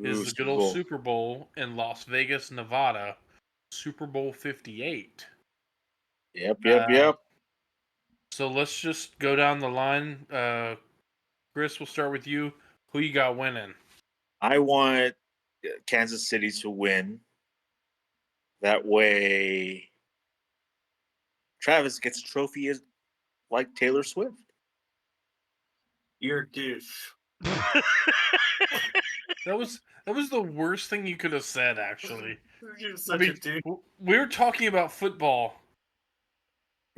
is Ooh, the good Super old Bowl. Super Bowl in Las Vegas, Nevada, Super Bowl 58. Yep. So let's just go down the line. Chris, we'll start with you. Who you got winning? I want Kansas City to win. That way, Travis gets a trophy as like Taylor Swift. You're a douche. That was the worst thing you could have said, actually. You're such a douche. We were talking about football,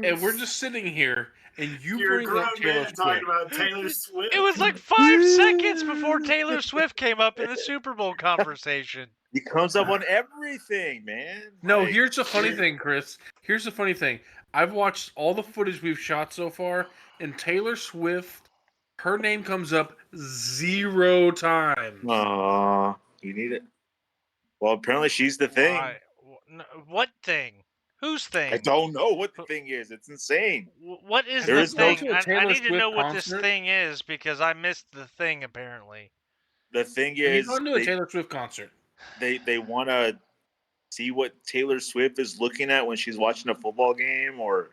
and we're just sitting here, and You're a bring up grown Taylor man talking Swift. about Taylor Swift. It was like 5 seconds before Taylor Swift came up in the Super Bowl conversation. He comes up on everything, man. No, Like, here's the funny thing, Chris. Here's the funny thing. I've watched all the footage we've shot so far, and Taylor Swift, her name comes up 0 times. You need it. Well, apparently she's the thing. Why? What thing? Whose thing? I don't know what the thing is. It's insane. What is There the is no thing? I Taylor need to Swift know what this concert? thing is because I missed the thing apparently. The thing Have you is, gone to a Taylor Swift concert? they want to see what Taylor Swift is looking at when she's watching a football game, or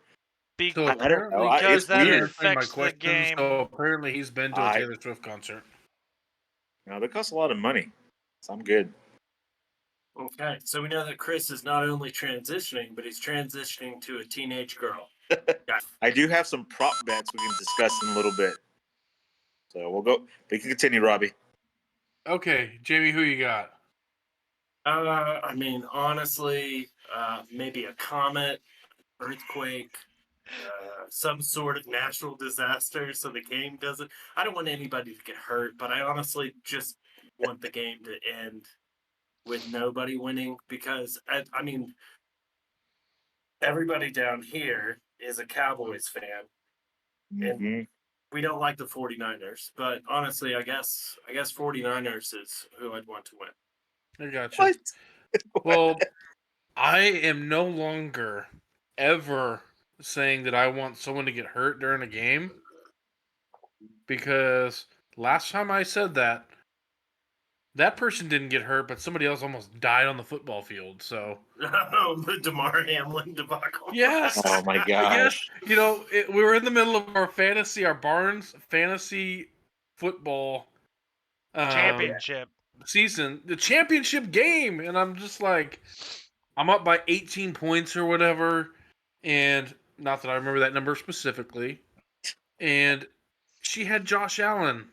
So I don't know. Because It's that weird. affects the game. So apparently he's been to a Taylor Swift concert. No, they cost a lot of money, so I'm good. Okay, so we know that Chris is not only transitioning, but he's transitioning to a teenage girl. I do have some prop bets we can discuss in a little bit. So we'll go. We can continue, Robbie. Okay, Jamie, who you got? I mean, honestly, maybe a comet, earthquake, some sort of natural disaster, so the game doesn't. I don't want anybody to get hurt, but I honestly just want the game to end with nobody winning because I mean, everybody down here is a Cowboys fan, and we don't like the 49ers. But honestly, I guess 49ers is who I'd want to win. I got you. Well, I am no longer ever saying that I want someone to get hurt during a game because last time I said that person didn't get hurt, but somebody else almost died on the football field. So, the Damar Hamlin debacle. Yes. Oh my gosh. Yes. We were in the middle of our Barnes fantasy football championship season, the championship game, and I'm just like, I'm up by 18 points or whatever, and not that I remember that number specifically, and she had Josh Allen.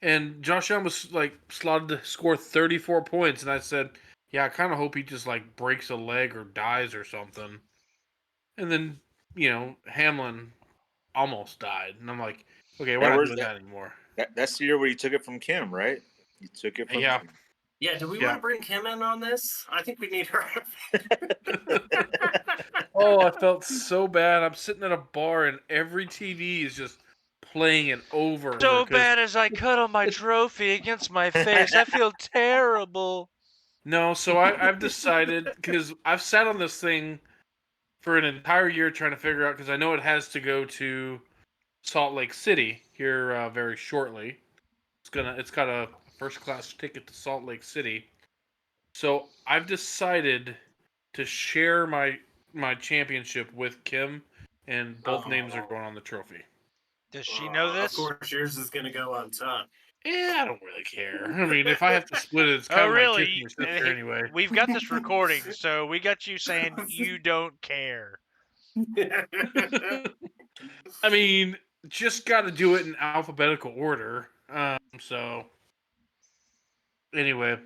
And Josh Allen was like slotted to score 34 points, and I said, "Yeah, I kind of hope he just like breaks a leg or dies or something." And then, Hamlin almost died, and I'm like, "Okay, we're not doing that anymore." That's the year where you took it from Kim, right? You took it from Kim. Yeah. Do we want to bring Kim in on this? I think we need her. Oh, I felt so bad. I'm sitting at a bar, and every TV is just playing it over. So bad as I cuddle my trophy against my face. I feel terrible. No, so I've decided, because I've sat on this thing for an entire year trying to figure out, because I know it has to go to Salt Lake City here very shortly. It's got a first class ticket to Salt Lake City. So I've decided to share my championship with Kim, and both names are going on the trophy. Does she know this? Of course, yours is going to go on top. Yeah, I don't really care. I mean, if I have to split it, it's kind of like kissing your sister anyway. We've got this recording, so we got you saying you don't care. I mean, just got to do it in alphabetical order. So, anyway.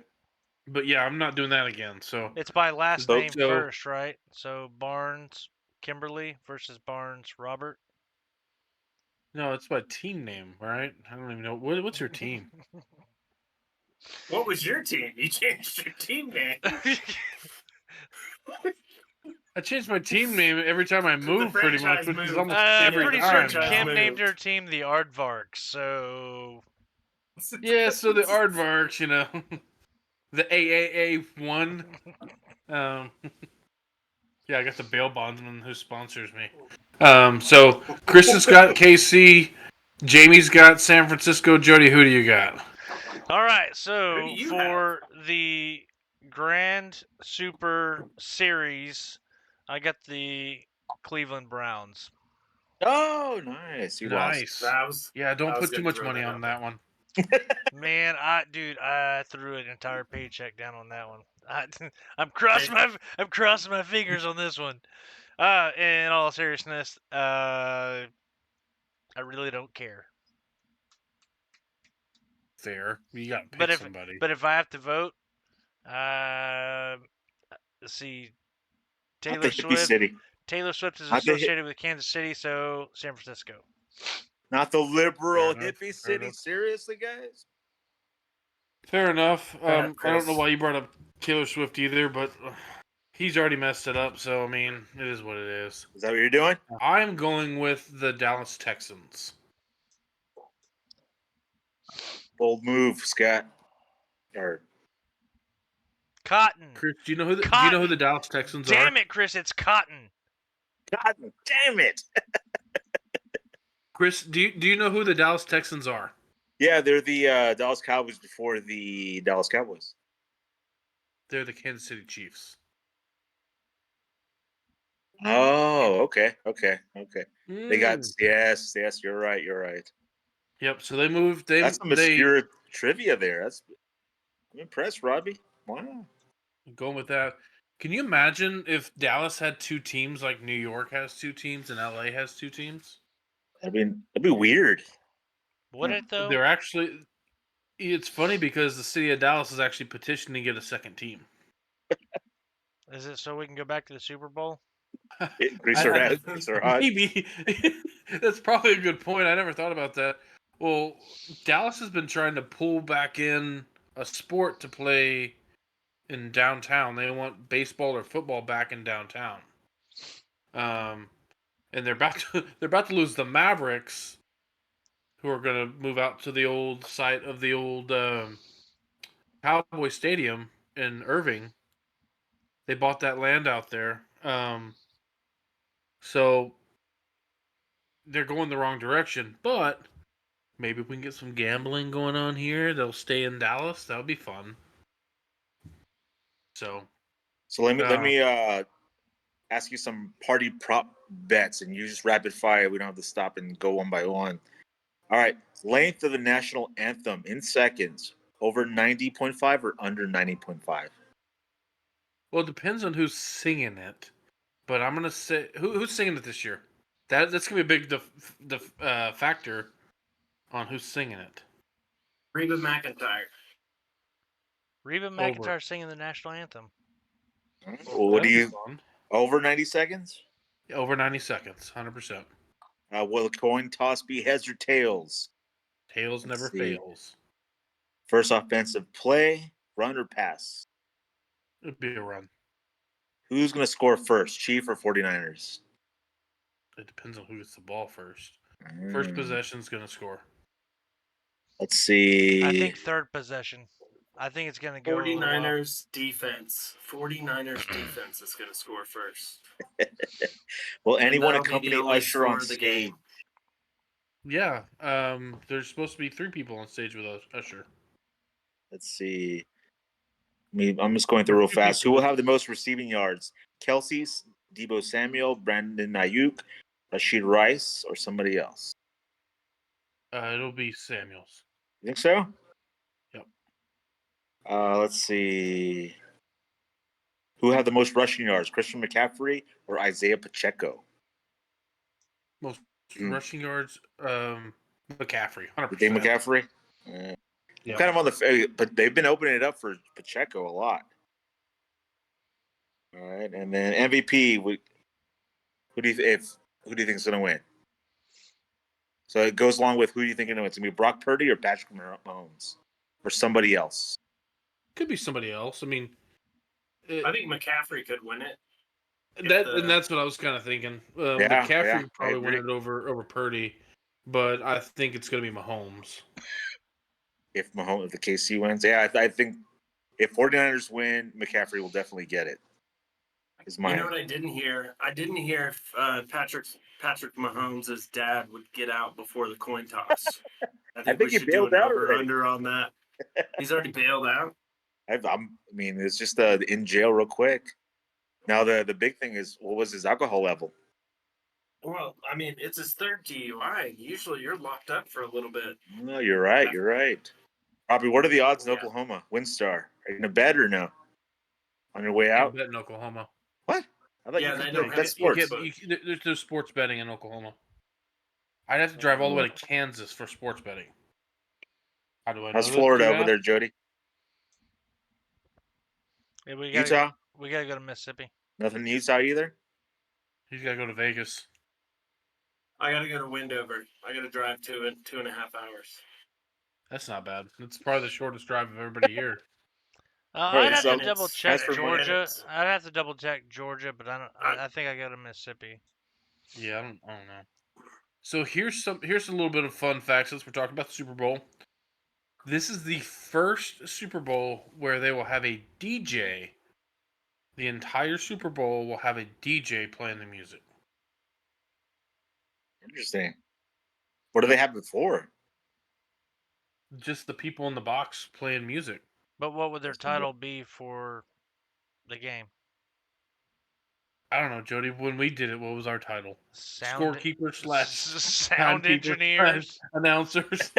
But yeah, I'm not doing that again. So it's by last name first, right? So Barnes Kimberly versus Barnes Robert. No, it's by team name, right? I don't even know. What's your team? What was your team? You changed your team name. I changed my team name every time I move, pretty much. Which is almost every pretty time. sure Kim named her team the Aardvarks. So yeah, so the Aardvarks, the AAA one. Yeah, I got the bail bondsman who sponsors me. So Kristen's got KC, Jamie's got San Francisco. Jody, who do you got? All right, Who so do you for the Grand Super Series, I got the Cleveland Browns. Oh, nice. You lost. Nice. That was Yeah, don't I was put too gonna much throw money that on out that one. Man, I threw an entire paycheck down on that one. I'm crossing my fingers on this one. In all seriousness, I really don't care. Fair. You got to But pick if somebody. but if I have to vote, let's see, Not the Taylor hippie Swift. city. Taylor Swift is Not the associated with Kansas City, so San Francisco. not the liberal Fair enough, hippie fair city. enough. Seriously, guys. Fair enough. I don't Chris. know why you brought up Taylor Swift either, but he's already messed it up. So I mean, it is what it is. Is that what you're doing? I'm going with the Dallas Texans. Bold move, Scott. Or Cotton. Chris, do you know who Cotton. the Dallas Texans are? Damn it, Chris! It's Cotton. God damn it. Chris, do you know who the Dallas Texans are? Yeah, they're the Dallas Cowboys before the Dallas Cowboys. They're the Kansas City Chiefs. Oh, okay. They got Mm. yes, you're right. Yep. So they moved. That's some obscure trivia there. I'm impressed, Robbie. Wow. Going with that. Can you imagine if Dallas had two teams like New York has two teams and LA has two teams? That'd be weird. Would it though? They're actually. It's funny because the city of Dallas is actually petitioning to get a second team. Is it so we can go back to the Super Bowl? Grease our head, grease our hot. Maybe that's probably a good point. I never thought about that. Well, Dallas has been trying to pull back in a sport to play in downtown. They want baseball or football back in downtown. And they're about to lose the Mavericks, who are going to move out to the old site of the old Cowboy Stadium in Irving. They bought that land out there. So they're going the wrong direction, but maybe we can get some gambling going on here. They'll stay in Dallas. That would be fun. So let me ask you some party prop bets, and you just rapid fire. We don't have to stop and go one by one. All right, length of the national anthem in seconds: over 90.5 or under 90.5. well, it depends on who's singing it, but I'm gonna say who's singing it this year. That's gonna be a big factor on who's singing it. Reba McEntire. Reba McEntire singing the national anthem. What do you Fun. over 90 seconds? Over 90 seconds, 100%. Will a coin toss be heads or tails? Tails Let's never see. fails. First offensive play, run or pass? It'd be a run. Who's going to score first, Chief or 49ers? It depends on who gets the ball first. First possession's gonna score. Let's see. I think third possession. I think it's gonna go 49ers defense. 49ers defense is going to score first. Will And anyone that'll be accompany the only Usher on score of the stage? game. Yeah, there's supposed to be 3 people on stage with Usher. Let's see. I'm just going through real fast. Who will have the most receiving yards? Kelce, Debo Samuel, Brandon Ayuk, Rashid Rice, or somebody else? It'll be Samuels. You think so? Yep. Let's see. Who had the most rushing yards? Christian McCeffery or Isaiah Pacheco? Most rushing yards, McCaffrey, 100%. You think McCaffrey? Yeah. Kind of on the, but they've been opening it up for Pacheco a lot. All right, and then MVP. Who do you think is going to win? So it goes along with who do you think is going to win? It's going to be Brock Purdy or Patrick Mahomes or somebody else. Could be somebody else. I mean, I think McCaffrey could win it. and that's what I was kind of thinking. McCaffrey would probably win it over Purdy, but I think it's going to be Mahomes. If the KC wins, yeah, I think if 49ers win, McCaffrey will definitely get it. You know what I didn't hear? I didn't hear if Patrick Mahomes' dad would get out before the coin toss. I think we should do an over-under on that. He's already bailed out. I mean, it's just in jail real quick. Now the big thing is, what was his alcohol level? Well, I mean, it's his third DUI. Usually, you're locked up for a little bit. No, you're right. You're right. Robbie, what are the odds in Yeah. Oklahoma? Windstar. Are you gonna bet or no? On your way You out? bet in Oklahoma. What? I thought Yeah, you they could don't bet have sports. There's no sports betting in Oklahoma. I'd have to drive all the way to Kansas for sports betting. How do I know? How's this, Florida you over ask? there, Jody? Yeah, we Utah? gotta go to Mississippi. Nothing in Utah either? He's got to go to Vegas. I got to go to Wendover. I got to drive 2.5 hours. That's not bad. It's probably the shortest drive of everybody here. Right, I'd have so to double check transfer money. Georgia. I'd have to double check Georgia, but I think I go to Mississippi. Yeah, I don't know. So here's a little bit of fun facts since we're talking about the Super Bowl. This is the first Super Bowl where they will have a DJ. The entire Super Bowl will have a DJ playing the music. Interesting. What do they have before? Just the people in the box playing music. But what would their title be for the game? I don't know, Jody. When we did it, what was our title? Scorekeeper / sound engineers, announcers.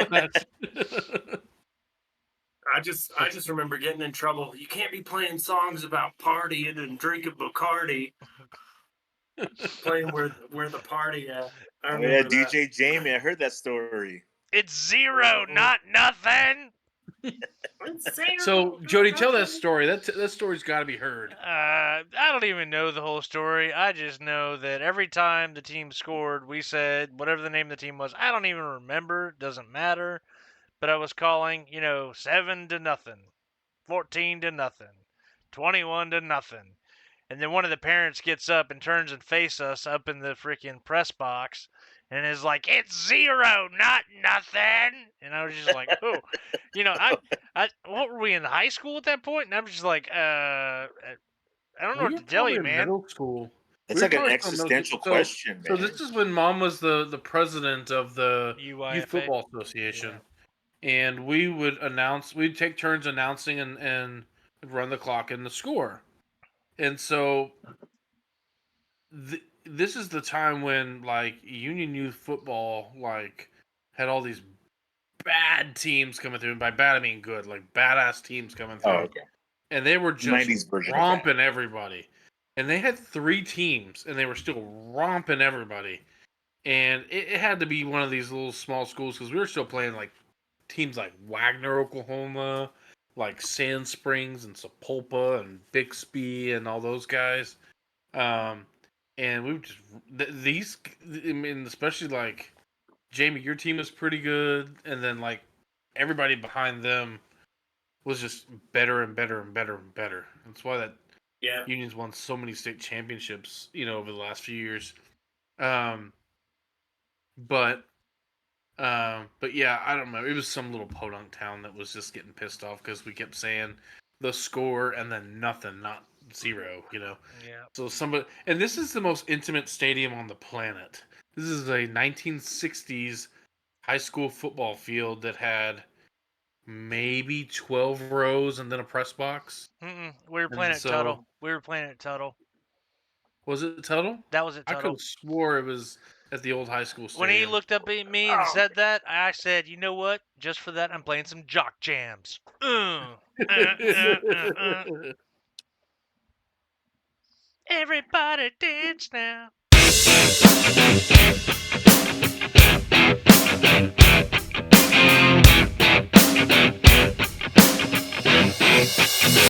I just remember getting in trouble. You can't be playing songs about partying and drinking Bacardi. Playing where the party at. I Oh, yeah, DJ Jamie. I heard that story. It's zero, not nothing. So, Jody, tell that story. That story's got to be heard. I don't even know the whole story. I just know that every time the team scored, we said whatever the name of the team was. I don't even remember. Doesn't matter. But I was calling, 7-0, 14-0, 21-0. And then one of the parents gets up and turns and faces us up in the freaking press box and is like, "It's zero, not nothing." And I was just like, "Oh, what were we in high school at that point?" And I'm just like, I don't know what to tell you, man. Middle school. It's like an existential question, So man. this is when Mom was the president of the UIFA. Youth Football Association, and we'd take turns announcing and run the clock and the score, and so this is the time when Union Youth Football had all these bad teams coming through, and by bad I mean good, badass teams coming through. Oh, okay. And they were just 90s version romping everybody. And they had 3 teams, and they were still romping everybody. And it had to be one of these little small schools because we were still playing teams like Wagner, Oklahoma, Sand Springs and Sapulpa and Bixby and all those guys. And we just these, I mean, especially Jamie, your team is pretty good, and then everybody behind them was just better and better and better and better. That's why that Union's won so many state championships, over the last few years. But yeah, I don't know. It was some little podunk town that was just getting pissed off because we kept saying the score and then nothing, not zero, Yeah. So and this is the most intimate stadium on the planet. This is a 1960s high school football field that had maybe 12 rows and then a press box. We were playing at Tuttle. Was it Tuttle? That was at Tuttle. I could have swore it was at the old high school stadium. When he looked up at me and said that, I said, "You know what? Just for that, I'm playing some jock jams." Everybody dance now.